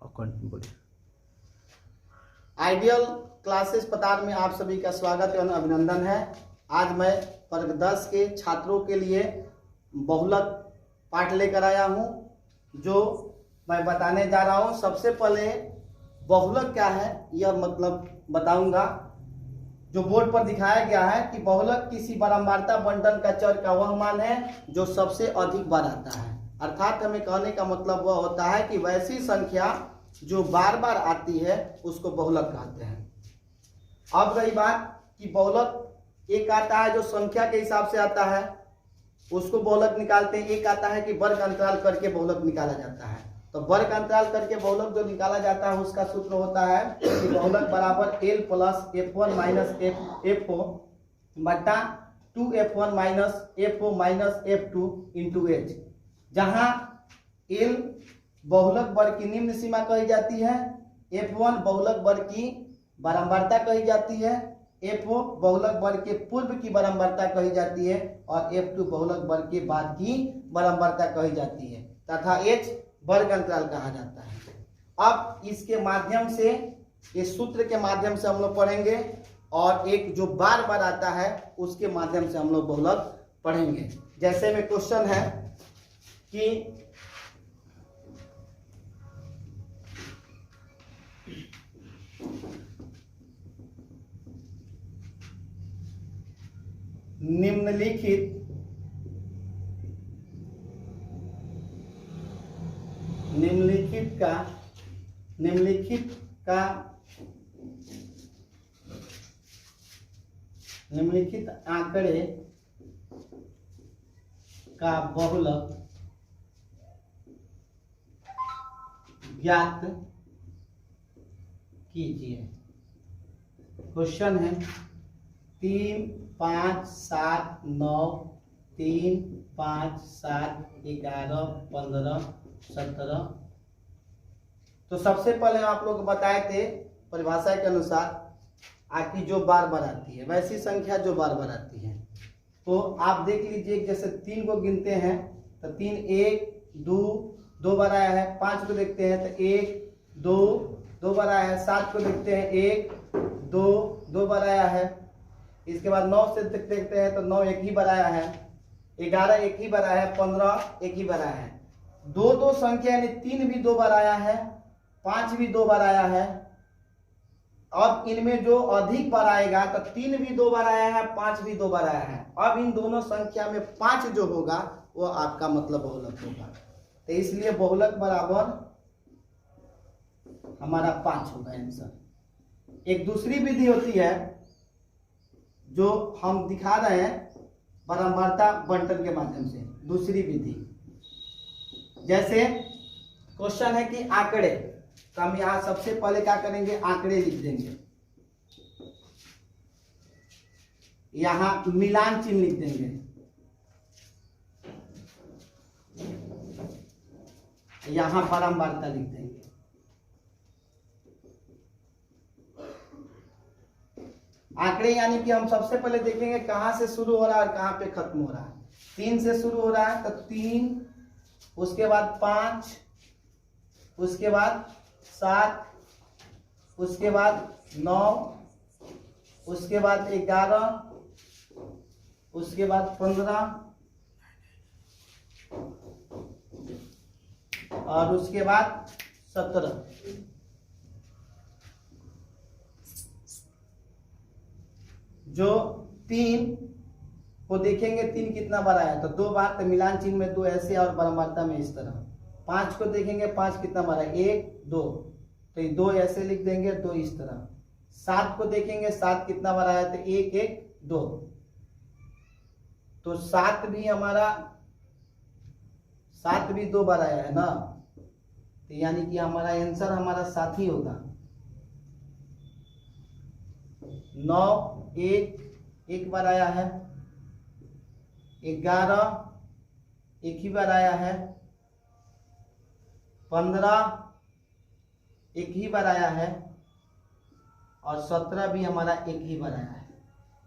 बोलिए। Ideal classes पतार में आप सभी का स्वागत एवं अभिनंदन है। आज मैं वर्ग 10 के छात्रों के लिए बहुलक पाठ लेकर आया हूं, जो मैं बताने जा रहा हूं। सबसे पहले बहुलक क्या है यह मतलब बताऊंगा। जो बोर्ड पर दिखाया गया है कि बहुलक किसी बारंबारता बंटन का चर का वह मान है जो सबसे अधिक बार आता है। अर्थात हमें कहने का मतलब वह होता है कि वैसी संख्या जो बार बार आती है उसको बहुलक कहते हैं। अब रही बात कि बहुलक एक आता है जो संख्या के हिसाब से आता है, उसको बहुलक निकालते हैं। एक आता है कि वर्ग अंतराल करके बहुलक निकाला जाता है। तो वर्ग अंतराल करके बहुलक जो निकाला जाता है उसका सूत्र होता है कि बहुलक बराबर L plus F1 minus F4 बटा 2F1 minus F4 minus F2 into H, जहाँ L बहुलक वर्ग की निम्न सीमा कही जाती है, F1 बहुलक वर्ग की बारंबारता कही जाती है, F4 बहुलक वर्ग के पूर्व की बारंबारता कही जाती है और F2 बहुलक वर्ग के बाद की बारंबारता कही जाती है तथा H वर्ग अंतराल कहा जाता है। अब इसके माध्यम से, इस सूत्र के माध्यम से हम लोग पढ़ेंगे और एक जो बार बार आता है उसके माध्यम से हम लोग बहुलक पढ़ेंगे। जैसे में क्वेश्चन है कि निम्नलिखित आंकड़े का बहुलक ज्ञात कीजिए। क्वेश्चन है 3, 5, 7, 9, 3, 5, 7, 11, 15, 17। तो सबसे पहले आप लोग बताए थे परिभाषा के अनुसार आखिर जो बार बार आती है, वैसी संख्या जो बार बार आती है। तो आप देख लीजिए, जैसे 3 को गिनते हैं तो 3 1 2 बार आया है। 5 को देखते हैं तो 1 2 बार आया है। 7 को देखते हैं 1 2 बार आया है। इसके बाद 9 से देखते हैं तो 9 एक ही बार आया है। 11 एक ही बार आया है। 15 एक ही बार आया है। 2 संख्या यानी 3 भी 2 बार आया है, 5 भी 2 बार आया है। अब इनमें जो अधिक बार आएगा तो 3 भी 2 बार आया है, 5 भी 2 बार आया है। अब इन दोनों संख्या में 5 जो होगा वो आपका मतलब बहुलक होगा। तो इसलिए बहुलक बराबर हमारा 5 होगा आंसर। एक दूसरी विधि होती है जो हम दिखा रहे हैं बारंबारता बंटन के माध्यम से। दूसरी विधि जैसे क्वेश्चन है कि आंकड़े, तो हम यहां सबसे पहले क्या करेंगे, आंकड़े लिख देंगे। यहां मिलान चिन्ह लिख देंगे। यहां बारंबारता लिख देंगे। आंकड़े यानी कि हम सबसे पहले देखेंगे कहां से शुरू हो रहा है और कहां पे खत्म हो रहा है। 3 से शुरू हो रहा है तो 3, उसके बाद 5, उसके बाद 7, उसके बाद 9, उसके बाद 11, उसके बाद 15 और उसके बाद 17। जो 3 को देखेंगे 3 कितना बार आया तो 2 बार, तो मिलान चिन्ह में 2 ऐसे और बारंबारता में इस तरह। 5 को देखेंगे 5 कितना बार है, 1 2, तो ये 2 ऐसे लिख देंगे, 2 इस तरह। 7 को देखेंगे 7 कितना बार आया तो 1 1 2, तो 7 भी हमारा 7 भी 2 बार आया है ना, तो यानी कि हमारा आंसर हमारा 7 ही होगा। 9 एक बार आया है। 11 एक ही बार आया है। 15 एक ही बार आया है और 17 भी हमारा एक ही बार आया है।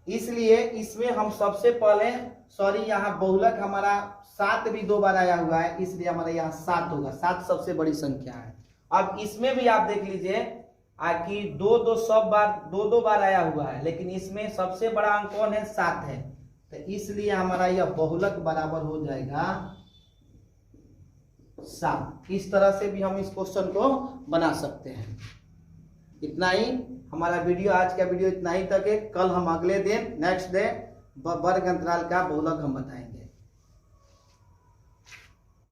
इसलिए इसमें हम सबसे पहले, यहाँ बहुलक हमारा 7 भी 2 बार आया हुआ है, इसलिए हमारा यहाँ 7 होगा। 7 सबसे बड़ी संख्या है। अब इसमें भी आप देख लीजिए कि दो सब बार दो बार आया हुआ है, लेकिन इसमें सबसे बड़ा अंक कौन है, 7 है। तो इसलिए हमारा यह बहुलक बराबर हो जाएगा 7। इस तरह से भी हम इस क्वेश्चन को बना सकते हैं। इतना ही हमारा वीडियो, आज का वीडियो इतना ही तक है। कल हम अगले दिन नेक्स्ट डे वर्ग अंतराल का बहुलक हम बताएंगे।